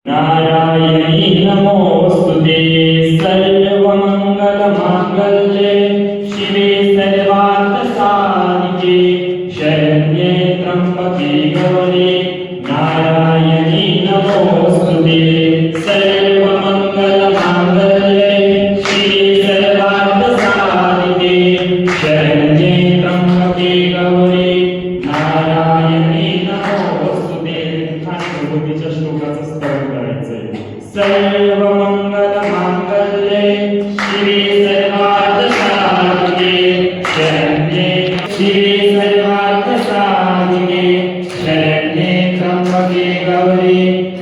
नारायणी नमोस्तुते सर्वमंगलमांगल्ये शिवे सर्वार्थसाधिके शरण्ये त्र्यंबके गौरी नारायणी नमोस्तुते सर्वमंगलमांगल्ये शिवे सर्वार्थसाधिके शरण्ये त्र्यंबके गौरी नारायणी नमोस्तुते. खानगोतीच्या श्लोकाचं स्मरण करायचंय. सर्वमंगलमांगल्ये शिवे सर्वार्थसाधिके शरण्ये शिवे सर्वार्थसाधिके शरण्ये त्र्यंबके गौरी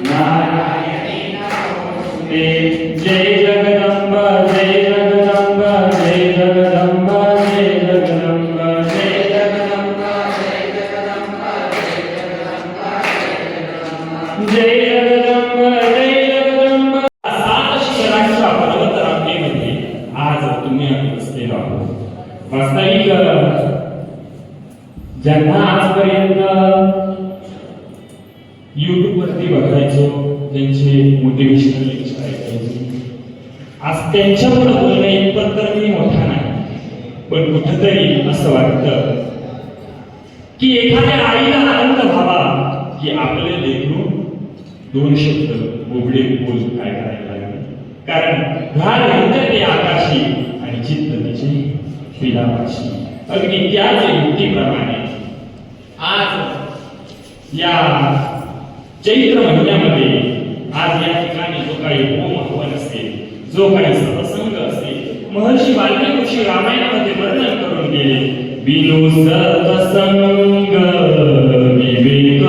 नारायणी नमोस्तुते. जय जगदंब जय जगदंब जय जगदंब जय जगदंब जय जगदंब जय जगदंब जय जगदंब जय जगदंब. सात शिखरांच्या पर्वत रांगेमध्ये आज तुम्ही आम्ही बसलेलो आहोत. वास्तविक ज्यांना आजपर्यंत YouTube वरती बघायचो, त्यांचे मोटिवेशनल लेक्चर ऐकायचो, आज त्यांच्यावर बोलणे इतपत तर मी मोठा नाही, पण कुठेतरी असं वाटतं की एखाद्या आईला आनंद व्हावा की आपले लेकरू दोन शब्द बोबडे बोल काय करायला लागले. कारण घाल ते आकाशी आणि चित्त तिचे पिलापाशी. अगदी त्याच युक्तीप्रमाणे आज या चैत्र महिन्यामध्ये आज या ठिकाणी जो काही होम हवन असेल, जो काही सत्संग असेल, महर्षी वाल्मिकी ऋषी रामायणामध्ये वर्णन करून गेले. बिनु सत्संग विवेक न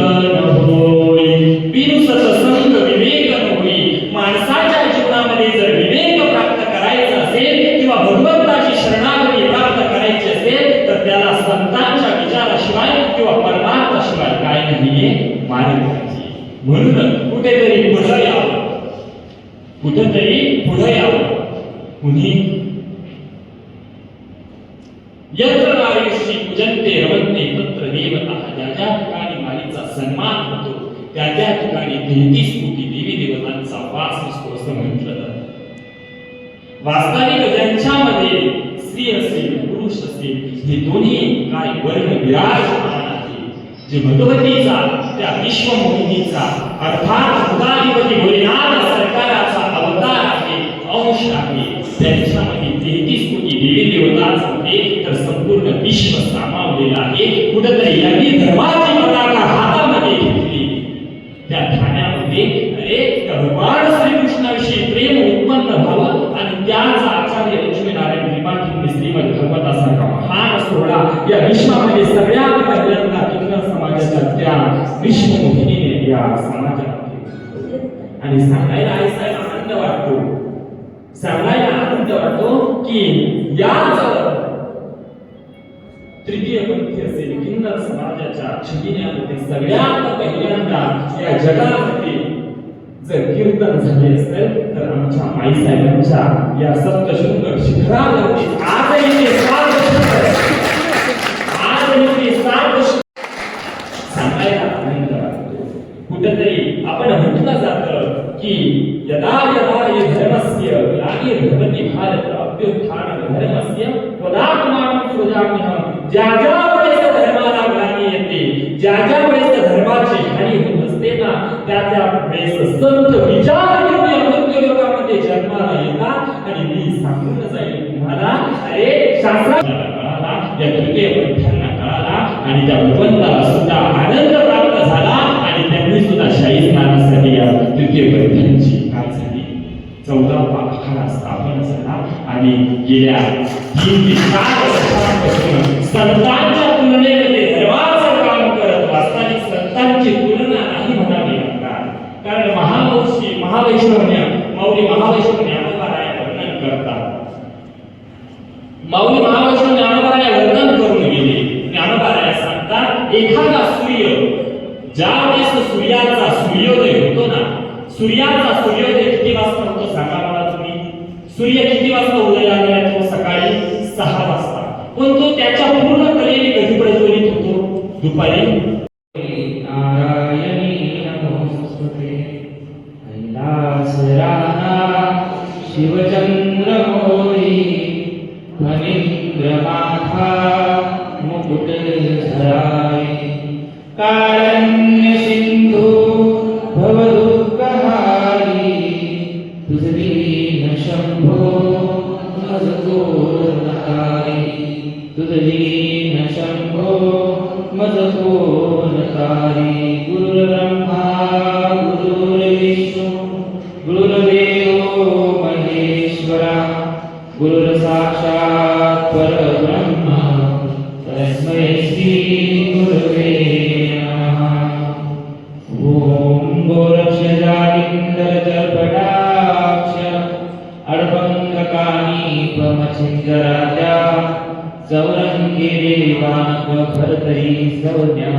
होई, बिनु सत्संग विवेक न होई. माणसाच्या जीवनामध्ये जर विवेक प्राप्त करायचा असेल किंवा भगवंताची शरणागती प्राप्त करायची असेल तर त्याला संतांच्या विचाराशिवाय किंवा परमार्थाशिवाय काय नाहीये मार्ग पाहिजे. म्हणून कुठेतरी पुढे यावं, कुठेतरी पुढे यावं. कुणी यत्र नारीषी पूजन्ते रमन्ते तत्र देवता. ज्या ज्या ठिकाणी माईचा सन्मान होतो त्या त्या ठिकाणी 33 कोटी देवी देवतांचा वास असतो असं म्हटलं जातं. वास्तविक ज्यांच्यामध्ये स्त्री असेल पुरुष असेल हे दोन्ही काय वर्ण विराजमान आहे, जे भगवतीचा त्या विश्वमोहिनीचा अर्थात भूताधिपती भोलेनाथ सरकाराचा अवतार आहे, अंश आहे, त्यांच्यामध्ये 33 कोटी देवी देवतांमध्ये तर संपूर्ण विश्व सामावलेलं आहे. कुठेतरी यांनी धर्माची पताका हातामध्ये घेतली. त्या ठाण्यामध्ये त्या भगवान श्रीकृष्णाविषयी प्रेम उत्पन्न व्हावं आणि त्याच आचार्य लक्ष्मीनारायण त्रिपाठी श्रीमद भागवतासारखा महान सोहळा या विश्वामध्ये सगळ्यात पहिल्यांदा किन्नर समाजाच्या त्या विश्वमोहिनीने या समाजामध्ये आणि सांगायला आनंद वाटतो, सांगायला आनंद वाटतो की याच तृतीय पंथी असेल किन्नर समाजाच्या छबिन्यामध्ये सगळ्यात पहिल्यांदा या जगामध्ये जर कीर्तन झाले असेल तर आमच्या माईसाहेबांच्या या सप्तशृंग शिखरावरती आजही ते सात सांगायला आनंद वाटतो. कुठेतरी आपण म्हटलं जातं की यदा यदा ये धर्मस्य ग्लानिर्भवति भारत अभ्युत्थानं धर्मस्य तदात्मानं सृजाम्यहं. ज्या ज्या वेळेस धर्माला ग्लानी येते, ज्या ज्या वेळेस धर्माची हानी होत असते ना, त्या त्या वेळेस संत विचार घेऊन या मृत्यूलोकामध्ये जन्माला येतात आणि मी सांगून जाईल तुम्हाला, अरे शास्त्राला या तृतीय पंथांना कळाला आणि त्या भगवंताला सुद्धा आनंद प्राप्त झाला आणि त्यांनी सुद्धा शाही स्नानासाठी या तृतीय पंथांची काय झाली 14वा आखाडा स्थापन झाला. आणि गेल्या 3 ते 4 वर्षांपासून संतांच्या तुलनेमध्ये धर्माचं काम करत वास्तविक संतांची तुलना नाही म्हणावी लागणार. कारण महावैष्णवने माऊली महावैष्णव ज्ञानोबाराया वर्णन करतात. माऊली महावैष्णव ज्ञानोबाराया वर्णन करून गेले. ज्ञानोबाराया सांगतात एखादा सूर्य ज्या वेळेस सूर्याचा सूर्योदय होतो ना, सूर्याचा सूर्योदय किती वाजता होतो सांगा मला तुम्ही. सूर्य किती वाजता उदयाला येतो? सकाळी 6 वाजता. पण तो त्याच्या पूर्ण कलेने कधी प्रज्वलित होतो? दुपारी. नारायणी नमोस्तुते दुःखहारी तुझी न शंभो मज पूर्णकारी तुझी न शंभो मज पूर्णकारी गुरुर्ब्रह्मा गुरुर्विष्णू गुरुर्देवो महेश्वरा गुरुर्साक्षात् परब्रह्म तस्मै श्री गुरवे नमः ओम गोरक्षजालिंदरजर्पटाक्ष अडभंगकानीपमचिंजराजा चौरंगी देवानक भरतरी सौज्ञा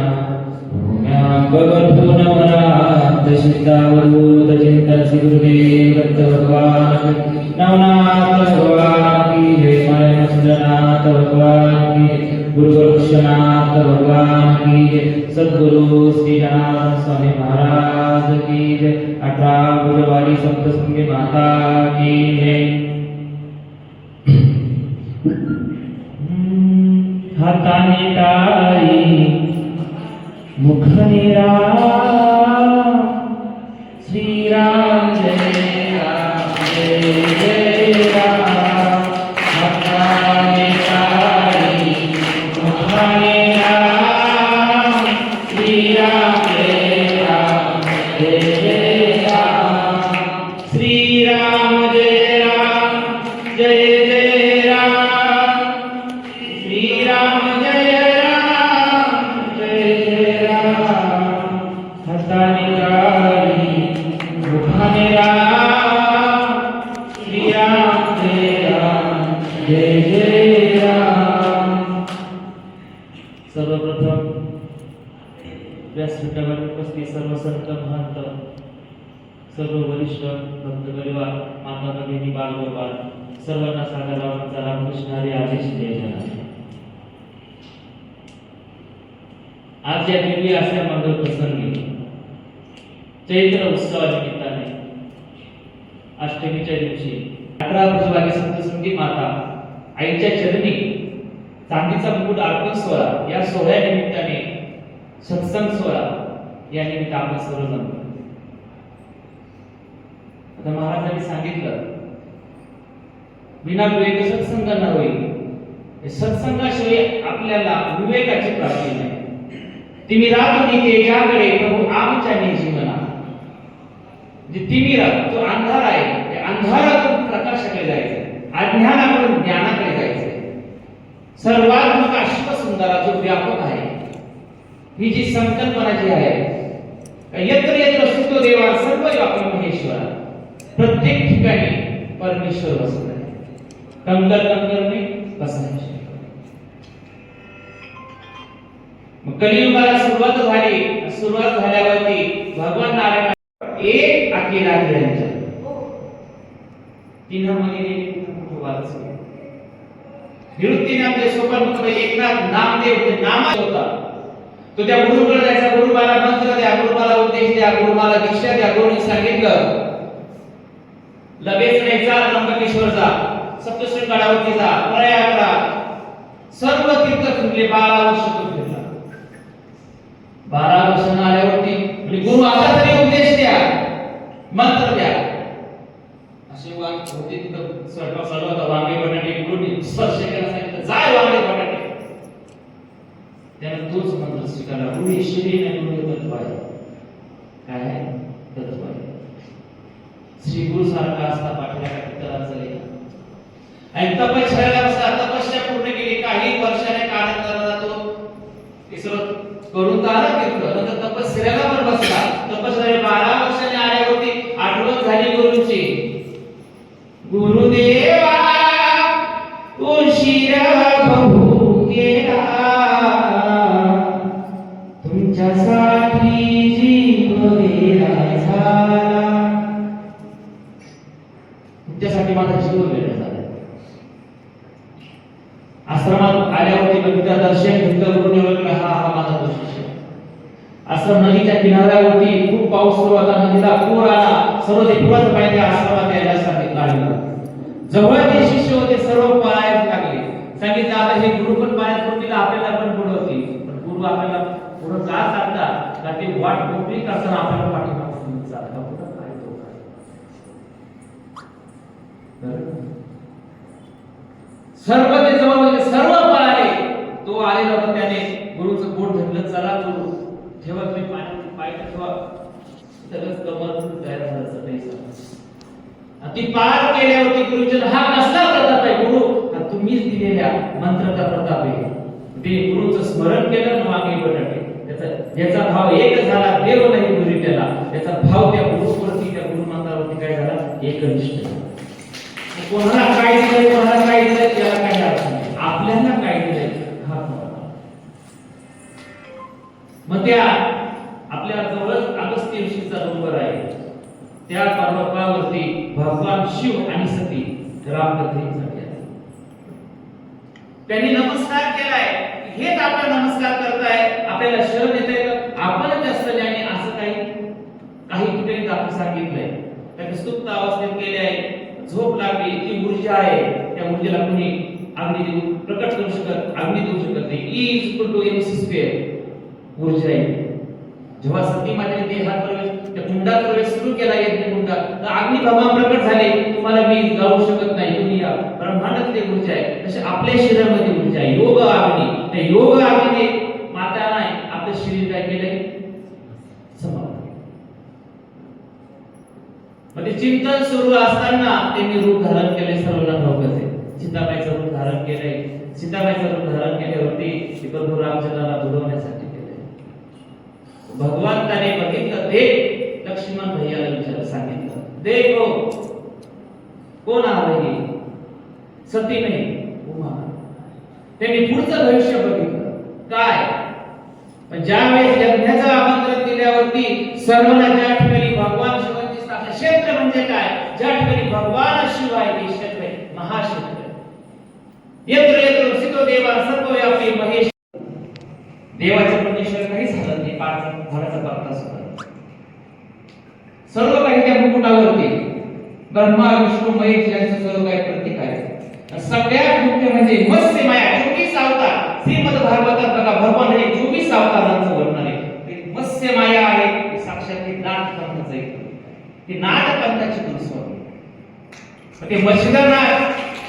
भगवद्भुवनवनाथ सिद्धावधूत चिंतन गुरुदेव दत्त भगवान नवनाथ भगवान की जय माया सुंदरनाथ भगवान की गुरु गोरक्षनाथ भगवान की जय सद्गुरु श्री राम स्वामी महाराज की जय 18 गुरुवारी सप्तशृंगी माता की जय हाताने टाळी मुखने राम श्रीराम जय राम जय जय राम हाताने टाळी मुखने राम श्रीराम जय राम जय जय राम श्रीराम जय राम जय जय राम श्रीराम जय राम जय जय राम हाताने टाळी मुखाने राम श्रीराम जय राम जय जय राम सर्वप्रथम व्यासपीठावर उपस्थित सर्व संत महंत सर्व वरिष्ठ भक्त परिवार माता भगिनी बालगोपाल सर्वांना सागररावांचा रामकृष्ण हरी आदेश द्यायचा आज या दिव्य अशा मंगल प्रसंगी चैत्र उत्सवानिमित्ताने अष्टमीच्या दिवशी 18 वर्षवाली सप्तशृंगी माता आईच्या चरणी चांदीचा मुकुट अर्पण सोहळा या सोहळ्यानिमित्ताने सत्संग सोहळा या निमित्त आपण सर्वजण आता महाराजांनी सांगितलं विना विवेक सत्संग न होईल सत्संगाशिवाय आपल्याला विवेकाची प्राप्ती नाही तिमी रात तेजाकडे प्रभू आमच्या जीवना जे तिमी रात जो अंधार आहे त्या अंधारातून प्रकाशाकडे जायचं अज्ञानाकडून ज्ञानाकडे जायचं सर्वात मोठा शिवसुंदरा जो व्यापक आहे ही जी संकल्पना जी आहे यत्र यत्र सुतो देवा सर्व व्यापक महेश्वरा प्रत्येक ठिकाणी परमेश्वर बसत आहे कंकर कंकरने बसायचे कलियुगाला सुरुवात झाल्यावरती भगवान नारायण एक अकेला निरंजन तीनमध्ये निवृत्ती नामदेव सोपान एकनाथ नामदेव नाम होता तो त्या गुरुकडे जायचा गुरुमाला मंत्र द्या गुरुमाला उपदेश द्या गुरुमाला दीक्षा द्या गुरुनी सांगितलं लगेच नाही जा त्र्यंबकेश्वरचा सप्तशृंगावरती जा प्रयागराज सर्व तीर्थ फिरले 12 वर्ष तो फिरला 12 वर्ष आल्यावरती गुरु आता तरी उपदेश द्या मंत्र द्या असे वाक्य होते तिथं स्वयंपाक चालू होता वांगे बटाटे गुरुनी स्पर्श करायला सांगितलं जाय वांगे बटाटे त्यानं तोच मंत्र स्वीकारला गुरु ईश्वरी नाही गुरु तत्व आहे काय आहे तत्व आहे श्री गुरु सारखा असता पाठीला पितराचा लेख आणि तपश्चर्याला बसला तपस्या पूर्ण केली काही वर्षाने कालांतराने तो इसरो करून आला तीर्थ नंतर तपश्चर्याला पण बसला तपश्चर्या 12 वर्षाने आल्यावरती आठवण झाली गुरुची गुरुदेवा उशिरा बहु केला तुमच्यासाठी जीव गेला झाला तुमच्यासाठी माझा जीव गेला झाला आश्रमात आल्यावरती बघितलं दर्शन घेतलं गुरुने ओळखलं हा माझा तो शिष्य आश्रम नदीच्या किनाऱ्यावरती खूप पाऊस सुरू होता नदीला पूर आला सर्व ते पुराचं पाणी त्या आश्रमात यायला सांगितलं जवळ जे शिष्य होते सर्व पळायला लागले सांगितलं आता हे गुरु पण पाण्यात पडतील आपल्याला पण बुडवतील पण गुरु आपल्याला पुढे जात असतात का ते वाट मोकळी करताना आपल्याला पाठीमागे चालतात सर्व ते जवळ म्हणजे सर्व पळाले. तो आलेला होता, त्याने गुरुचं बोट धरलं, चला गुरु ठेवा तुम्ही पाण्यात पाय ठेवा. तरच कमर तयार झालं सगळं. ती पार केल्यावरती गुरुचरण हा कसला प्रताप आहे गुरु, हा तुम्हीच दिलेल्या मंत्राचा प्रताप आहे. ते गुरुचं स्मरण केलं ना मागे बटाटे ज्याचा भाव एक झाला, देव नाही गुरु त्याला, त्याचा भाव त्या गुरुवरती त्या गुरुमंत्रावरती काय झाला, एकनिष्ठ. कोणाला काय दिलंय, कोणाला काय दिलंय त्याला काय अर्थ नाही, आपल्याला काय दिलंय हा महत्त्वाचा. मग त्या आपल्या जवळच अगस्त्य ऋषीचा डोंगर आहे, त्या पर्वतावरती भगवान शिव आणि सती रामकथेसाठी आले. त्यांनी नमस्कार केलाय. हेच आपला नमस्कार करताय, आपल्याला शरण येतंय. आपण त्या सल्याने असं काही कुठे दाखवून सांगितलंय, त्याने सुप्त अवस्थेत केले आहे. झोप लागली, ती ऊर्जा आहे, त्या ऊर्जेला कोणी अग्नी देऊ प्रकट करू शकत, अग्नी देऊ शकत नाही. E is equal to mc square ऊर्जा आहे. जेव्हा सती मातेने देहात प्रवेश, त्या कुंडात प्रवेश सुरू केला यज्ञ कुंडात, तर अग्नी भगवान प्रकट झाले. तुम्हाला मी जाऊ शकत नाही, तुम्ही या. ब्रह्मांडातली ऊर्जा आहे. तसे आपल्या शरीरामध्ये ऊर्जा आहे, योग अग्नी. त्या योग अग्नीने माता नाही आपलं शरीर काय केलंय, समाप्त. म्हणजे चिंतन सुरू असताना त्यांनी रूप धारण केले. सर्वांना ठाऊकच आहे, सीताबाईचं रूप धारण केलंय. सीताबाईचं रूप धारण केल्यावरती प्रभू रामचंद्राला बुडवण्यासाठी केलंय. भगवंताने बघितलं, देख लक्ष्मण भैयाला विचार सांगितलं, देखो कोण आहे, सती नाही उमा. त्यांनी पुढचं भविष्य बघितलं. काय, ज्या वेळेस यज्ञाचं आमंत्रण दिल्यावरती सर्वांना ज्या ठिकाणी भगवान शिवांची स्थापना, क्षेत्र म्हणजे काय, ज्या ठिकाणी भगवान शिव आहे ते क्षेत्र आहे, महाक्षेत्र. यत्र यत्र सितो देवा सर्वव्यापी महेश. देवाच्या परमेश्वर काही झालं नाही, पाच झाडाचा पत्ता सुद्धा सर्व काही त्या मुकुटावरती ब्रह्मा विष्णू महेश यांचं सर्व काही प्रतीक आहे. सगळ्यात मुख्य म्हणजे मत्स्य माया 24 अवतार. श्रीमद भागवतात बघा भगवान हे 24 अवतारांचं वर्णन आहे. ते मत्स्य माया आहे, ते साक्षात ते नागपंथाचं आहे, ते नागपंथाची गुरुस्वरूप. ते मच्छिंद्रनाथ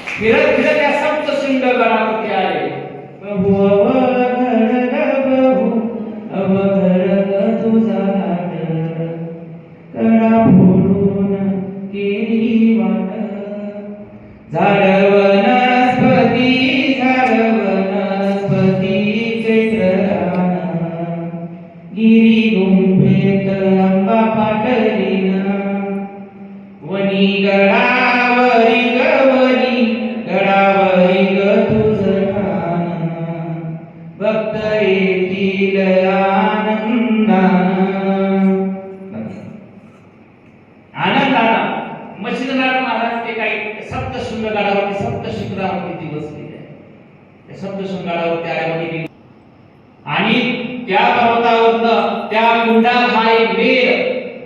फिरत फिरत त्या सप्तशृंग गडावरती आले. प्रभू अवघड तुझा नाट, कडा फोडून केली वाट. झाड वनस्पती चैत्ररान, गिरी गुंफेत आंबा पाटलीन. वनी गडावरी गवनी, गडावरी ग तुझं ठाण. भक्त येतील आनंदान. आनंदानं मच्छिंद्रनाथ महाराज ते काही सप्तशृंग गडावरती, सप्त शिखरावरती ती बसलेली आहे. त्या सप्तशृंग गडावरती आल्यावरती आणि त्या पर्वतावरनं त्या कुंडात हा एक वेल,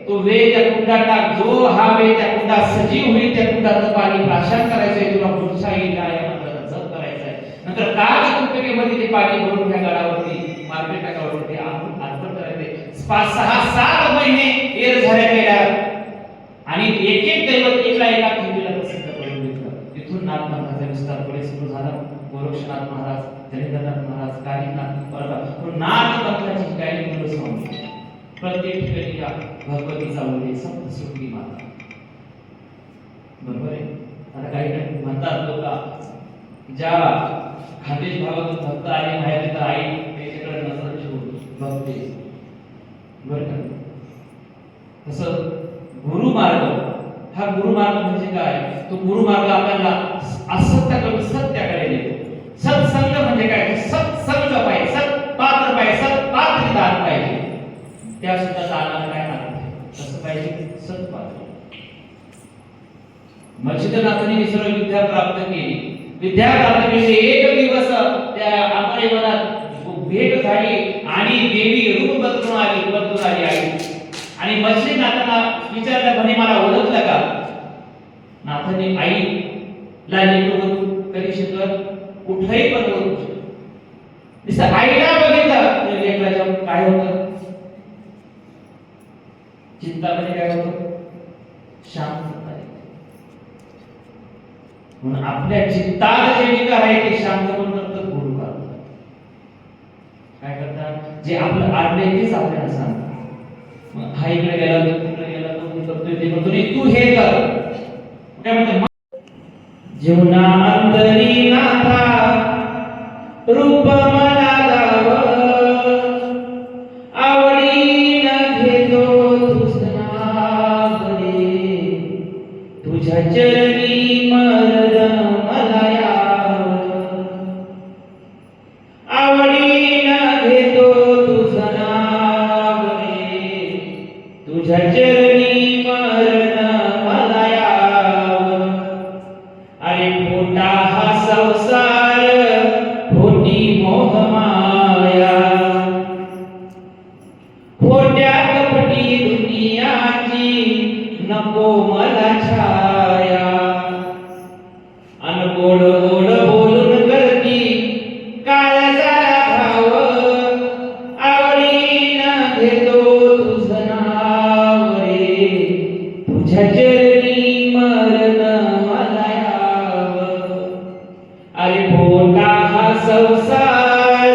तो वेल त्या कुंडात टाक. जो हा वेल त्या कुंडात सजीव होईल, त्या कुंडाचं पाणी प्राशन करायचंय, तुला पुढचा येईल या मंत्राचा जप करायचंय. नंतर काच कुंडलीमध्ये ते पाणी भरून त्या गडावरती मार्केट टाकावरती अर्पण करायचंय. 5-6-7 महिने एर झाल्या गेल्या आणि एक एक दैवत एका ठिकाणी प्रसिद्ध करून घेतलं. तिथून नाथपंथाचा विस्तार पुढे सुरू झाला. गोरक्षनाथ महाराज, जलेंद्रनाथ महाराज, कालिनाथ, परत नाथपंथाची काही मुलं सांगली. प्रत्येक ठिकाणी या भगवतीचा उल्लेख सप्तशृंगी माता. बरोबर आहे. आता काही म्हणतात लोक, ज्या खानदेश भागातून भक्त आले बाहेर तर आई त्याच्याकडे नजर ठेवून बघते. बरं का, तसं गुरुमार्ग, हा गुरुमार्ग म्हणजे काय, तो गुरुमार्ग आपल्याला असत्याकडून सत्याकडे नेतो. सत्संग म्हणजे काय, सत्संग पाहिजे, सत्पात्र पाहिजे, सत्पात्रीदार पाहिजे. त्या सुद्धा दानाला काय लागते, कसं पाहिजे, सत्पात्र. मच्छिंद्रनाथांनी सर्व विद्या प्राप्त केली. विद्या प्राप्त केली. एक दिवस त्या अंबरेवनात भेट झाली आणि देवी रूप बदलून आली आई. आणि मच्छिंद्रनाथांना विचारलं, म्हणे मला ओळखलं का? नाथांनी आईला लेकरू कधी शकत, कुठेही पण ओळखू शकत. जसं आईला बघितलं तर लेकराच्या काय होतं, चिंतामध्ये काय होतं, शांतता. म्हणून आपल्या चित्ताला जे विकार आहे ते शांत पण करतात, गुरु करतात. काय करतात? जे आपलं आडलंय तेच आपल्याला सांगतात. मग हा इकडे गेला, तो तिकडे गेला, तो हे करतोय, ते करतोय, तू हे कर. काय म्हणते? जीवना अंतरी नाथा रूप मला गाव, आवडीनं घेतो तुझं रे, तुझ्या चरणी मरण मला यावं. आवडीनं घेतो तुझं रे, तुझ्या चरणी मरण मला यावं. अरे मोठा हा संसार, खोटी मोहमाया, खोट्या कपटी दुनियाची नको मला छाया. अन गोड गोड बोलून करती काळजाला भाव, आवडीनं घेतो तुझं नाव रे, तुझ्या चरणी मरण मला यावं. अरे मोठा हा संसार,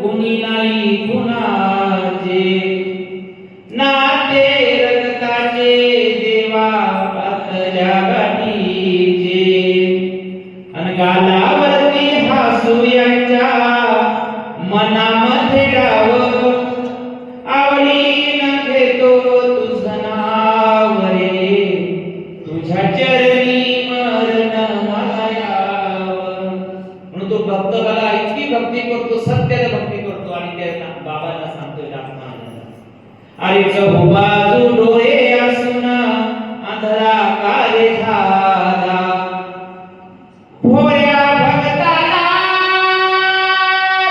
कुणी नाही कुणाचे, नाते रक्ताचे देवा पातळ्या गाठीचे. अन गालावरती हसू यांच्या मनामध्ये राहावं, आवडीनं घेतो तुझं नाव रे, तुझ्या चरणी मरण मला यावं. म्हणून तो भक्त मला इतकी भक्ती करतो, सत्याला भक्ती करतो आणि त्या बाबांना सांगतोय अरे चहूबाजू डोळे असून अंधळा काळे झाला, भोळ्या भक्ताला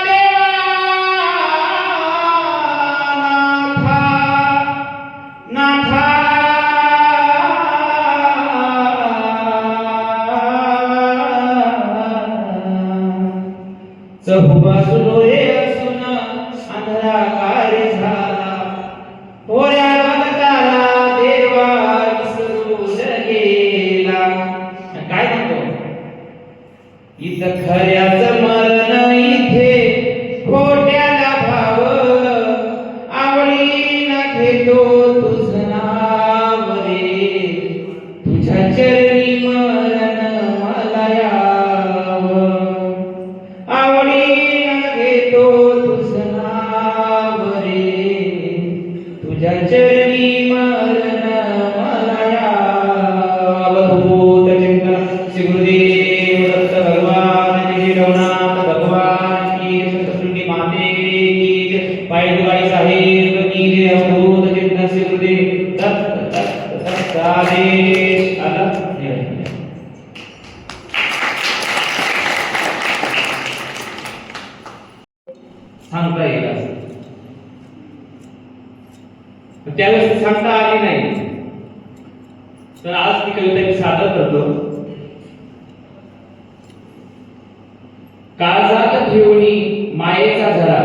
देवा नाथा चहूबाजू डोळे असून अंधळा काळे झाला, भोळ्या भक्ताला देवा विसरून गेला. काय म्हणतो? इथं खऱ्याचं मरण, इथे खोट्याला भाव, आवडीनं घेतो तुझं नाव रे, तुझ्या चरणी मरण मला यावं. आवडीनं घेतो तुझं नाव रे, तुझ्या चरणी मरण मला यावं. अवधूत चिंतन श्री गुरुदेव दत्त भगवान की, रघुनाथ भगवान की, सतसृंगी माते की, पायदुलाई साहेब की. अवधूत चिंतन श्री गुरुदेव दत्त दत्त दत्त आदेश आला. सांगता येईल असं. त्यावेळेस सांगता आली नाही, तर आज ती कविता मी सादर करतो. काळजात ठेवणी मायेचा झरा,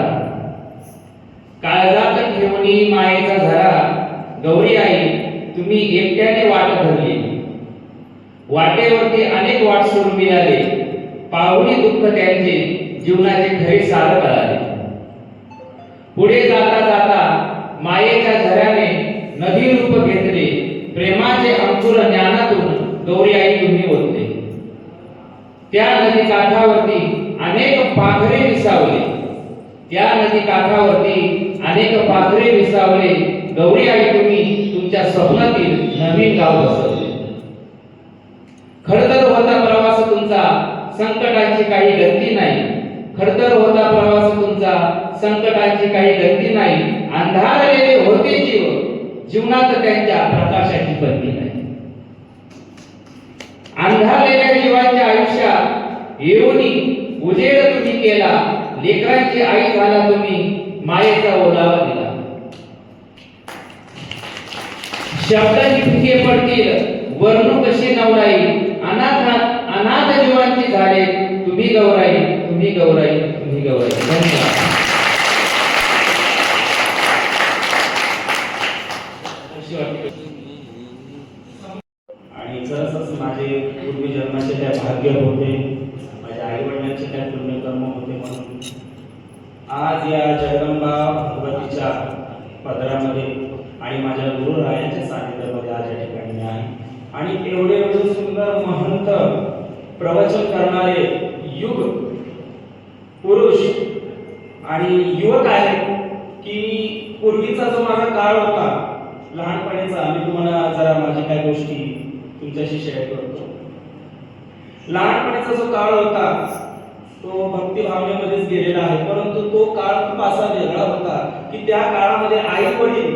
काळजात ठेवणी मायेचा झरा, गौरी आई तुम्ही एकट्याने वाट धरली. वाटेवरती अनेक वाट सोडून मिळाले, पाहुणी दुःख त्यांचे जीवनाचे खरे सार कळाले. पुढे जाता जाता मायेच्या झऱ्याने नदी रूप घेतले, प्रेमाचे अंकुर ज्ञानातून गौरी आई तुम्ही ओतले. त्या नदी काठावरती अनेक पाखरे विसावले, त्या नदी काठावरती अनेक पाखरे विसावले, गौरी आई तुम्ही तुमच्या स्वप्नातील नवीन गाव बसवले. खडतर होता प्रवास तुमचा, संकटांची काही गती नाही. खडतर होता प्रवास तुमचा, संकटांची काही गती नाही. अंधारलेले होते जीव, जीवनात त्यांच्या प्रकाशाची बंदी नाही. अंधारलेल्या जीवाच्या आयुष्यात येऊनी उजेड तुम्ही केला, लेकरांची आई झाला तुम्ही, मायेचा ओलावा दिला. शब्दांची फिके पडतील वर्णू कशी नवलाई, अनाथ जीवांची झाले तुम्ही गौराई, तुम्ही गौराई, तुम्ही गौराई. धन्यवाद. आणि खरंच माझे पूर्वी जन्माचे काय भाग्य होते, माझ्या आई वडिलांचे काय पुण्यकर्म होते म्हणून आज या जगदंबा भगवतीच्या पदरामध्ये आणि माझ्या गुरुरायांच्या सानिध्यामध्ये आज या ठिकाणी मी आहे. आणि एवढे एवढे सुंदर महंत प्रवचन करणारे युग पुरुष आणि युवक आहेत की पूर्वीचा जो माझा काळ होता लहानपणीचा, मी तुम्हाला जरा माझ्या काही गोष्टी तुमच्याशी शेअर करतो. लहानपणीचा जो काळ होता तो भक्ती भावनेमध्येच गेलेला आहे, परंतु तो काळ खूप असा वेगळा होता की त्या काळामध्ये आई वडील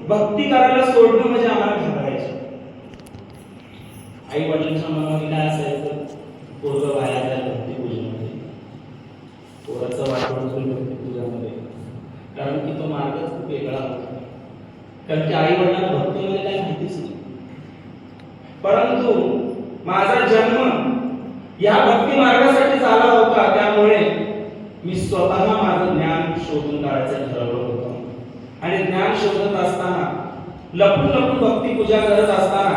भक्ती करायला सोडणं म्हणजे आम्हाला घाबरायचे. आई वडिलांच्या मनामध्ये काय असायचं, पोरगं बाहेर जाईल भक्ती पूजेमध्ये, पोराचं वाटवण होईल भक्ती पूजामध्ये, कारण की तो मार्गच खूप वेगळा होता. कारण की आई वडिलांना भक्तीमध्ये काही माहितीच नाही. परंतु माझा जन्म या भक्ती मार्गासाठी झाला होता, त्यामुळे मी स्वतः माझं ज्ञान शोधून काढायचं ठरवलं होतं. आणि ज्ञान शोधत असताना लपून लपून भक्ती पूजा करत असताना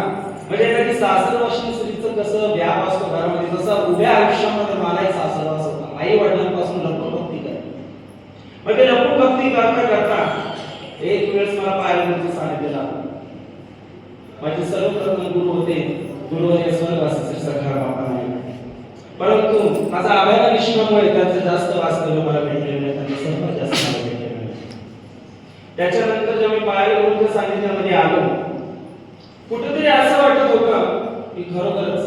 म्हणजे एखादी सासरवाशी स्त्रीचं कसं व्याप असतो घरामध्ये, तसं उभ्या आयुष्यामध्ये मला एक सासरवास होता. आई वडिलांपासून लपून भक्ती करायची. म्हणजे लपून भक्ती करता करता एक वेळेस मला पायगुरूचं सानिध्य लाभलं. माझे सर्वप्रथम गुरु होते गुरुवर्य स्वर्गवासी श्री सखाराम बाबा नाईक. परंतु माझा अभय निष्ठामुळे त्यांचं जास्त वास्तव्य मला भेटलेलं नाही, त्यांचं सर्वात जास्त मला भेटलेलं नाही. त्याच्यानंतर जेव्हा मी पायगुरूच्या सानिध्यामध्ये आलो, कुठेतरी असं वाटत होतं की खरोखरच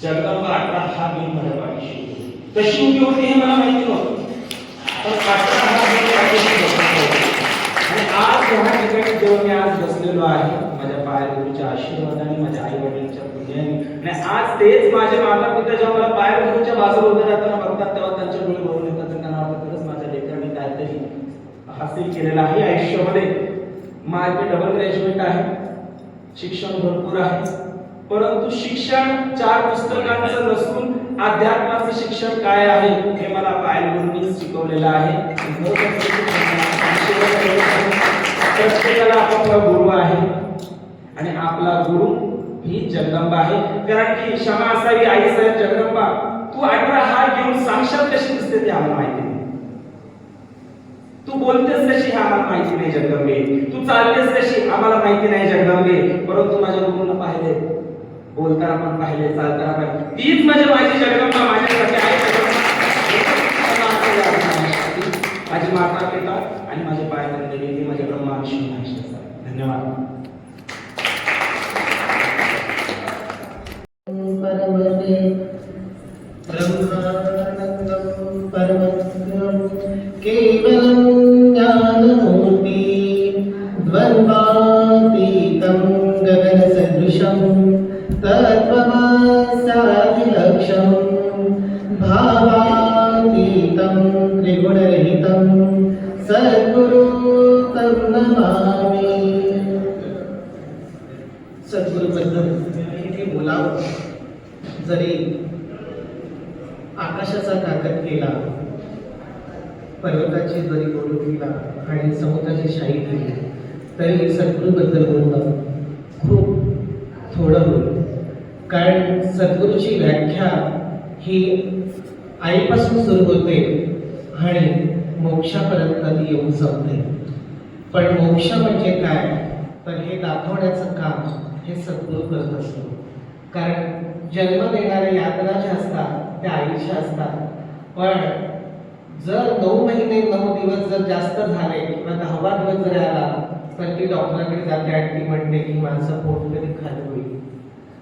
जगदंबा 18 हात घेऊन माझ्या पाठीशी होती. कशी उभी होती हे मला माहिती नव्हतं, पण 18 हात घेऊन पाठीशी होती. आणि आज ह्या ठिकाणी जेव्हा मी आज बसलेलो आहे माझ्या पायगुरूच्या आशीर्वादाने, माझ्या आई वडिलांच्या पुण्याने, आणि आज तेच माझे माता पिता जेव्हा मला पायगुरूच्या बाजूला उभे राहताना बघतात तेव्हा त्यांच्या डोळे भरून येतात. त्यांना वाटतं खरंच माझ्या लेकरांनी काहीतरी हासिल केलेलं आहे आयुष्यामध्ये. माझे डबल ग्रॅज्युएट आहे, शिक्षण भरपूर आहे, परंतु शिक्षण 4 पुस्तकांचं नसून अध्यात्माचं शिक्षण काय आहे हे मला पायगुरूंनी शिकवलेलं आहे. प्रत्येकाला आपला गुरु आहे आणि आपला गुरु ही जगदंबा आहे. कारण की क्षमा असावी आई साहेब जगदंबा, तू 18 हात घेऊन साक्षात कशी दिसते ते आम्हाला माहिती नाही. तू बोलतेस कशी हे आम्हाला माहिती नाही जगदंबे, तू चालतेस कशी आम्हाला माहिती नाही जगदंबे, परंतु माझ्या गुरुंना पाहिले, बोलताना पण पाहिले, चालताना पाहिले. तीच माझी जगदंबा माझ्यासाठी आहे. माझी माता पिता आणि माझे पायगुरू हे माझे ब्रह्मा विष्णू महेश. धन्यवाद. ब्रह्मानन्दं परमं केवलं ज्ञानमूर्ति द्वन्द्वातीतं गगनसदृशं तत्त्वमस्यादिलक्ष्यं भावातीतं त्रिगुणरहितं सद्गुरुं तं नमामि. सद्गुरूबद्दल किती बोलावं, जरी आकाशाचा ताकद केला, पर्वताची जरी बोलू केला आणि समुद्राची शाही केली, तरी सद्गुरूबद्दल बोलणं खूप थोडं होईल. कारण सद्गुरूची व्याख्या ही आईपासून सुरू होते आणि मोक्षापर्यंत ती येऊन संपते. पण मोक्ष म्हणजे काय, तर हे दाखवण्याचं काम हे सद्गुरू करत असतो. कारण जन्म देणाऱ्या यातना ज्या असतात त्या आईच्या असतात, पण जर 9 महिने 9 दिवस जर जास्त झाले किंवा 10वा दिवस जर आला तर ती डॉक्टरांकडे जाते आणि ती म्हणते की माझं पोट कधी खाली होईल.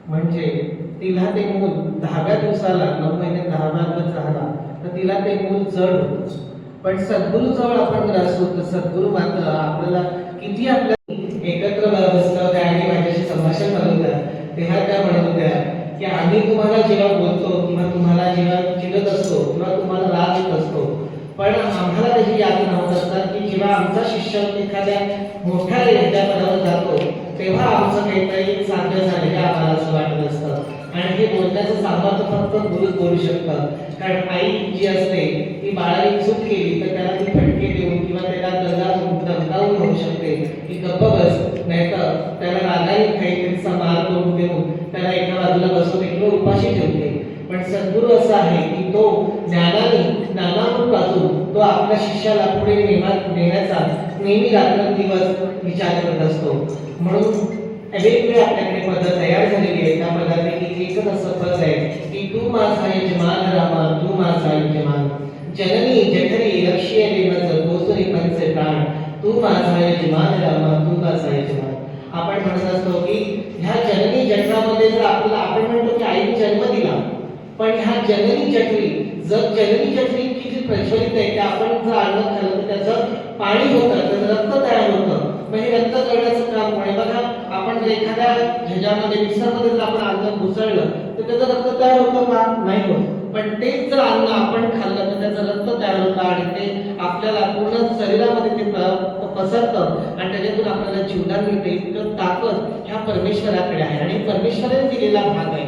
म्हणजे तिला ते मूल 10व्या दिवसाला 9 महिने 10वा दिवस झाला तर तिला ते मूल जड होतं. पण सद्गुरू जवळ आपण जर असू तर सद्गुरू मात्र आपल्याला किती आपल्या एकत्र बसलं होत्या आणि माझ्याशी संभाषण करत होत्या, तेव्हा त्या म्हणत होत्या की आम्ही तुम्हाला जेव्हा बोलतो किंवा तुम्हाला जेव्हा चिडत असतो किंवा तुम्हाला राग येत असतो, पण आम्हाला त्याची यातना होत असतात की जेव्हा आमचा शिष्य एखाद्या मोठ्या यज्ञापदावर जातो तेव्हा आमचं काहीतरी साध्य झालेलं आम्हाला असं वाटत असतं. आणि हे बोलण्याचं सामर्थ्य फक्त गुरुच बोलू शकतात. कारण आई जी असते ती बाळाने चूक केली तर त्याला ती फटके देऊन किंवा त्याला दमदावून होऊ शकते की गप्प बस, नाहीतर त्याला रागाने काहीतरी मार करून देऊन त्याला एका आहे की तो ज्ञानापासून तो आपल्या शिष्याला पुढे नेण्याचा नेहमी रात्रंदिवस विचार करत असतो. म्हणून वेगवेगळी आपल्याकडे पद तयार झालेली आहे. त्या पदापैकी एकच असं पद आहे की तू माझा यजमान रामा, तू माझा यजमान, जननी जठरी लक्ष्य मज कोसरी पंच प्राण, तू माझा यजमान रामा, तू माझा यजमान. आपण म्हणत असतो की ह्या जननी जठरामध्ये जर आपल्याला आपण म्हणतो की आईने जन्म दिला, पण ह्या जननी जठरी जर जननी जठरी की जी प्रज्वलित आहे, त्या आपण जर अन्न खाल्लं तर त्याचं पाणी होतं, त्याचं रक्त तयार होतं. म्हणजे रक्त करण्याचं काम कोण आहे? बघा, आपण जर एखाद्या ह्याच्यामध्ये मिक्सरमध्ये जर आपण अन्न घुसळलं तर त्याचं रक्त तयार होतं का? नाही होत. पण तेच जर अन्न आपण खाल्लं तर त्याचं रक्त तयार होतं आणि ते आपल्याला पूर्ण शरीरामध्ये ते पसरतं आणि त्याच्यातून आपल्याला जीवदान मिळते. इतकं ताकद ह्या परमेश्वराकडे आहे आणि परमेश्वराने दिलेला भाग आहे.